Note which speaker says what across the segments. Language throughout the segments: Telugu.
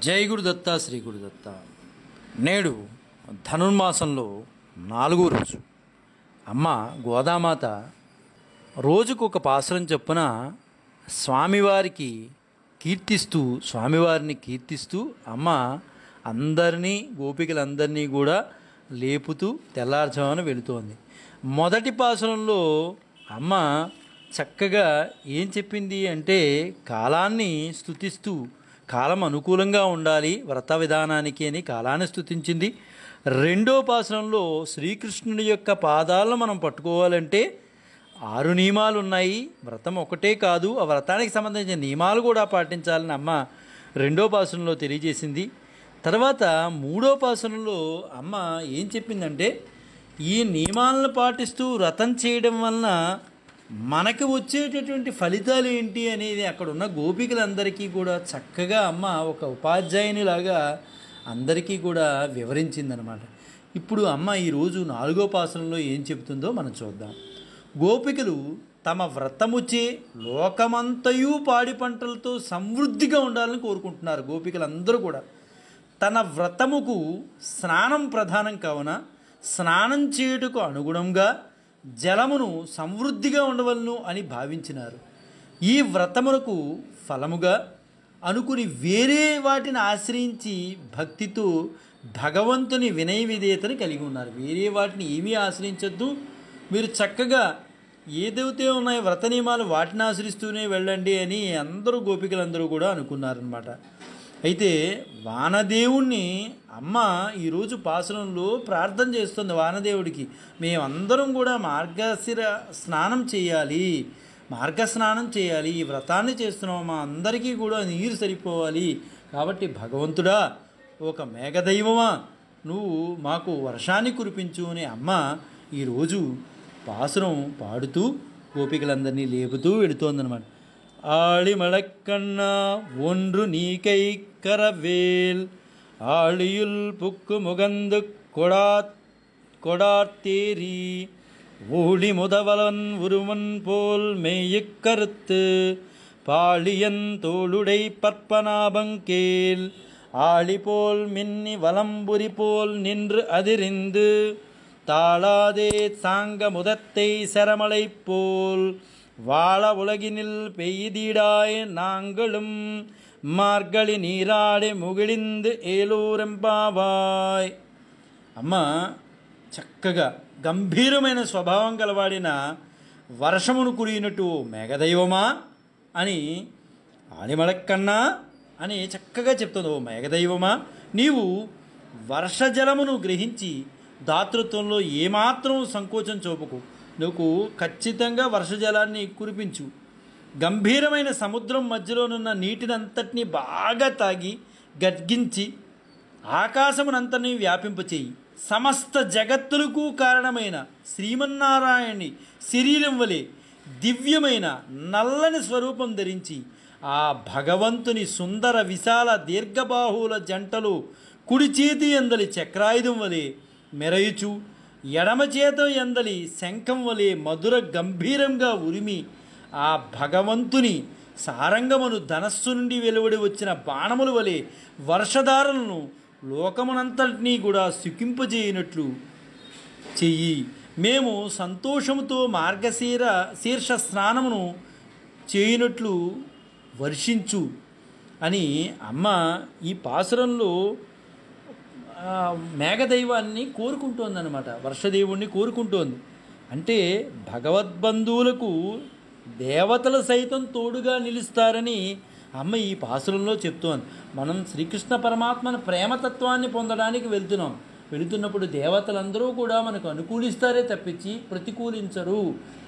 Speaker 1: జై గురుదత్త శ్రీ గురుదత్త. నేడు ధనుర్మాసంలో 4వ రోజు. అమ్మ గోదామాత రోజుకు ఒక పాసురం చొప్పున స్వామివారిని కీర్తిస్తూ అమ్మ అందరినీ గోపికలందరినీ కూడా లేపుతూ తెల్లారుజామున వెళుతోంది. మొదటి పాసురంలో అమ్మ చక్కగా ఏం చెప్పింది అంటే కాలాన్ని స్తుతిస్తూ కాలం అనుకూలంగా ఉండాలి వ్రత విధానానికి అని కాలాన్ని స్తుతించింది. రెండో పాసురంలో శ్రీకృష్ణుడి యొక్క పాదాలను మనం పట్టుకోవాలంటే 6 నియమాలు ఉన్నాయి. వ్రతం ఒకటే కాదు, ఆ వ్రతానికి సంబంధించిన నియమాలు కూడా పాటించాలని అమ్మ రెండో పాసురంలో తెలియజేసింది. తర్వాత మూడో పాసురంలో అమ్మ ఏం చెప్పిందంటే ఈ నియమాలను పాటిస్తూ వ్రతం చేయడం వలన మనకు వచ్చేటటువంటి ఫలితాలు ఏంటి అనేది అక్కడ ఉన్న గోపికలందరికీ కూడా చక్కగా అమ్మ ఒక ఉపాధ్యాయునిలాగా అందరికీ కూడా వివరించిందనమాట. ఇప్పుడు అమ్మ ఈరోజు 4వ పాసురంలో ఏం చెబుతుందో మనం చూద్దాం. గోపికలు తమ వ్రతముచే లోకమంతయు పాడి పంటలతో సమృద్ధిగా ఉండాలని కోరుకుంటున్నారు. గోపికలందరూ కూడా తన వ్రతముకు స్నానం ప్రధానం కావున స్నానం చేయుటకు అనుగుణంగా జలమును సమృద్ధిగా ఉండవలను అని భావించినారు. ఈ వ్రతమునకు ఫలముగా అనుకుని వేరే వాటిని ఆశ్రయించి భక్తితో భగవంతుని వినయ విధేయతను కలిగి ఉన్నారు. వేరే వాటిని ఏమీ ఆశ్రయించద్దు, మీరు చక్కగా ఏదైతే ఉన్నాయో వ్రత నియమాలు వాటిని ఆశ్రయిస్తూనే వెళ్ళండి అని అందరూ గోపికలందరూ కూడా అనుకున్నారనమాట. అయితే వానదేవుణ్ణి అమ్మ ఈరోజు పాసురంలో ప్రార్థన చేస్తుంది. వానదేవుడికి మేమందరం కూడా స్నానం చేయాలి, మార్గస్నానం చేయాలి, ఈ వ్రతాన్ని చేస్తున్నాం, మా అందరికీ కూడా నీరు సరిపోవాలి. కాబట్టి భగవంతుడా, ఒక మేఘదైవమా, నువ్వు మాకు వర్షాన్ని కురిపించు అని అమ్మ ఈరోజు పాసురం పాడుతూ గోపికలందరినీ లేపుతూ వెళుతోందనమాట. ஆழிமழக்கண்ணா ஒன்று நீ கைக்கரவேல் ஆழியுள் புக்கு முகந்து கொடார்த்தேரி ஊழி முதவலன் உருவன் போல் மெய்யக்கருத்து பாழியன் தோளுடை பற்பனாபங்கேல் ஆழி போல் மின்னி வலம்புரி போல் நின்று அதிரிந்து தாளாதே சாங்க முதத்தை சரமலை போல் வாழ உலகினில் பெய்திடாய் நாங்களும் మార్గళి నీరాడే ముగిడింది ఏలూరెంపావాయ్. అమ్మ చక్కగా గంభీరమైన స్వభావం కలవాడిన వర్షమును కురిగినట్టు మేఘదైవమా అని ఆలిమళక్కన్నా అని చక్కగా చెప్తుంది. ఓ మేఘదైవమా, నీవు వర్షజలమును గ్రహించి దాతృత్వంలో ఏమాత్రం సంకోచం చూపకు, నువ్వు ఖచ్చితంగా వర్షజలాన్ని కురిపించు. గంభీరమైన సముద్రం మధ్యలోనున్న నీటినంతటినీ బాగా తాగి గద్గించి ఆకాశమునంతని వ్యాపింపచేయి. సమస్త జగత్తులకు కారణమైన శ్రీమన్నారాయణి శరీరం వలె దివ్యమైన నల్లని స్వరూపం ధరించి ఆ భగవంతుని సుందర విశాల దీర్ఘబాహువుల జంటలో కుడి చేతి ఎందలి చక్రాయుధం వలె మెరయుచు ఎడమ చేత ఎందలి శంఖం వలె మధుర గంభీరంగా ఉరిమి ఆ భగవంతుని సారంగమును ధనస్సు నుండి వెలువడి వచ్చిన బాణముల వలె వర్షధారలను లోకమునంతటినీ కూడా సుఖింపజేయనట్లు చెయ్యి. మేము సంతోషముతో శీర్ష స్నానమును చేయనట్లు వర్షించు అని అమ్మ ఈ పాసురంలో మేఘదైవాన్ని కోరుకుంటోందన్నమాట. వర్షదేవుణ్ణి కోరుకుంటోంది. అంటే భగవద్బంధువులకు దేవతలు సైతం తోడుగా నిలుస్తారని అమ్మ ఈ పాసురంలో చెప్తోంది. మనం శ్రీకృష్ణ పరమాత్మను ప్రేమతత్వాన్ని పొందడానికి వెళుతున్నప్పుడు దేవతలందరూ కూడా మనకు అనుకూలిస్తారే తప్పించి ప్రతికూలించరు.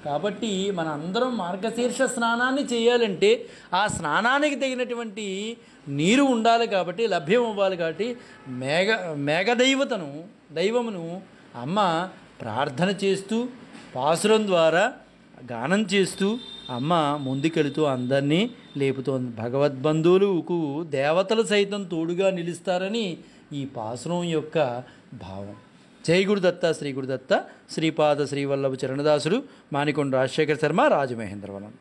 Speaker 1: కాబట్టి మన అందరం మార్గశీర్ష స్నానాన్ని చేయాలంటే ఆ స్నానానికి తగినటువంటి నీరు ఉండాలి, కాబట్టి లభ్యం అవ్వాలి. కాబట్టి దైవమును అమ్మ ప్రార్థన చేస్తూ పాసురం ద్వారా గానం చేస్తూ అమ్మ ముందుకెళుతూ అందరినీ లేపుతోంది. భగవద్బంధువులకు దేవతలు సైతం తోడుగా నిలుస్తారని ఈ పాసురం యొక్క భావం. జై గురుదత్త శ్రీ గురుదత్త. శ్రీపాద శ్రీవల్లభ చరణదాసుడు, మానికొండ రాజశేఖర శర్మ, రాజమహేంద్రవనం.